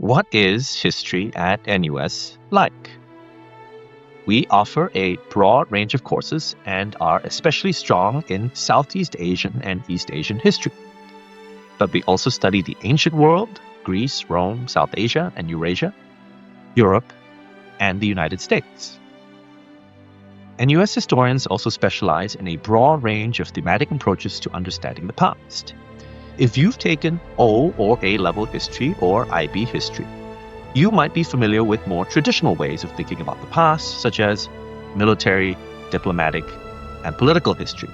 What is history at NUS like? We offer a broad range of courses and are especially strong in Southeast Asian and East Asian history. But we also study the ancient world, Greece, Rome, South Asia, and Eurasia, Europe, and the United States. NUS historians also specialize in a broad range of thematic approaches to understanding the past. If you've taken O or A-level history or IB history, you might be familiar with more traditional ways of thinking about the past, such as military, diplomatic, and political history.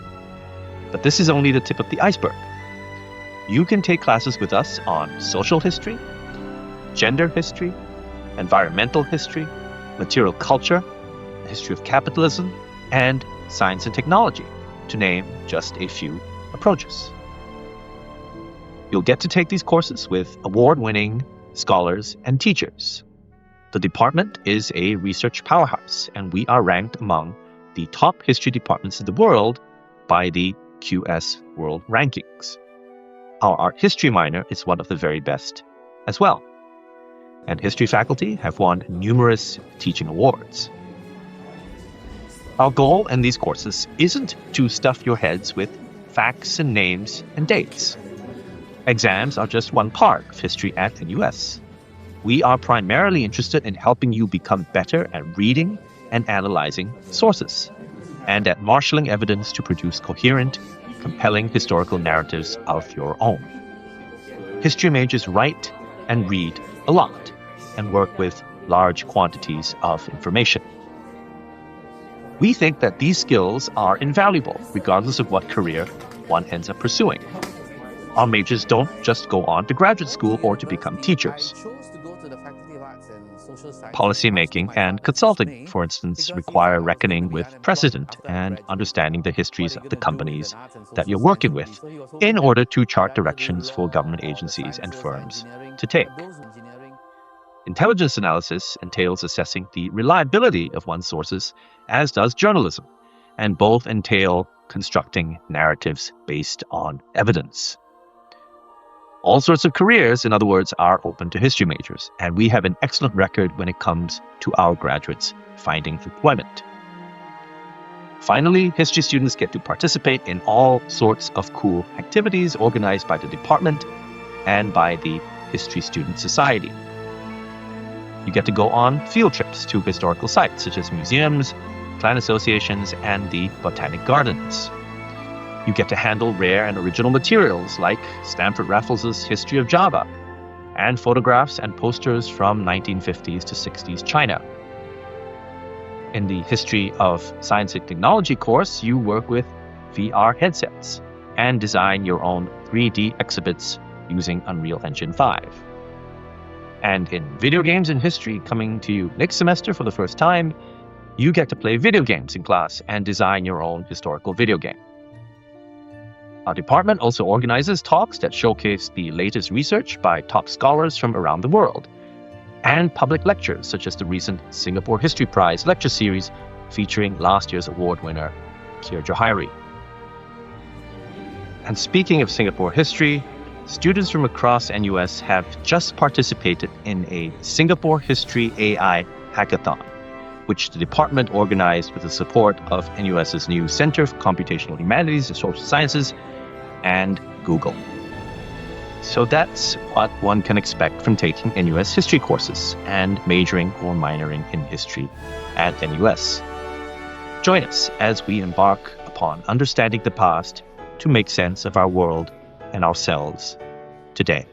But this is only the tip of the iceberg. You can take classes with us on social history, gender history, environmental history, material culture, the history of capitalism, and science and technology, to name just a few approaches. You'll get to take these courses with award-winning scholars and teachers. The department is a research powerhouse, and we are ranked among the top history departments in the world by the QS World Rankings. Our art history minor is one of the very best as well, and history faculty have won numerous teaching awards. Our goal in these courses isn't to stuff your heads with facts and names and dates. Exams are just one part of history at NUS. We are primarily interested in helping you become better at reading and analyzing sources, and at marshalling evidence to produce coherent, compelling historical narratives of your own. History majors write and read a lot and work with large quantities of information. We think that these skills are invaluable regardless of what career one ends up pursuing. Our majors don't just go on to graduate school or to become teachers. Policymaking and consulting, for instance, require reckoning with precedent and understanding the histories of the companies that you're working with in order to chart directions for government agencies and firms to take. Intelligence analysis entails assessing the reliability of one's sources, as does journalism, and both entail constructing narratives based on evidence. All sorts of careers, in other words, are open to history majors, and we have an excellent record when it comes to our graduates finding employment. Finally, history students get to participate in all sorts of cool activities organized by the department and by the History Student Society. You get to go on field trips to historical sites such as museums, clan associations, and the botanic gardens. You get to handle rare and original materials like Stanford Raffles' History of Java and photographs and posters from 1950s to 60s China. In the History of Science and Technology course, you work with VR headsets and design your own 3D exhibits using Unreal Engine 5. And in Video Games in History, coming to you next semester for the first time, you get to play video games in class and design your own historical video game. Our department also organizes talks that showcase the latest research by top scholars from around the world, and public lectures such as the recent Singapore History Prize lecture series featuring last year's award winner, Keir Johari. And speaking of Singapore history, students from across NUS have just participated in a Singapore History AI hackathon, which the department organized with the support of NUS's new Center for Computational Humanities and Social Sciences and Google. So that's what one can expect from taking NUS history courses and majoring or minoring in history at NUS. Join us as we embark upon understanding the past to make sense of our world and ourselves today.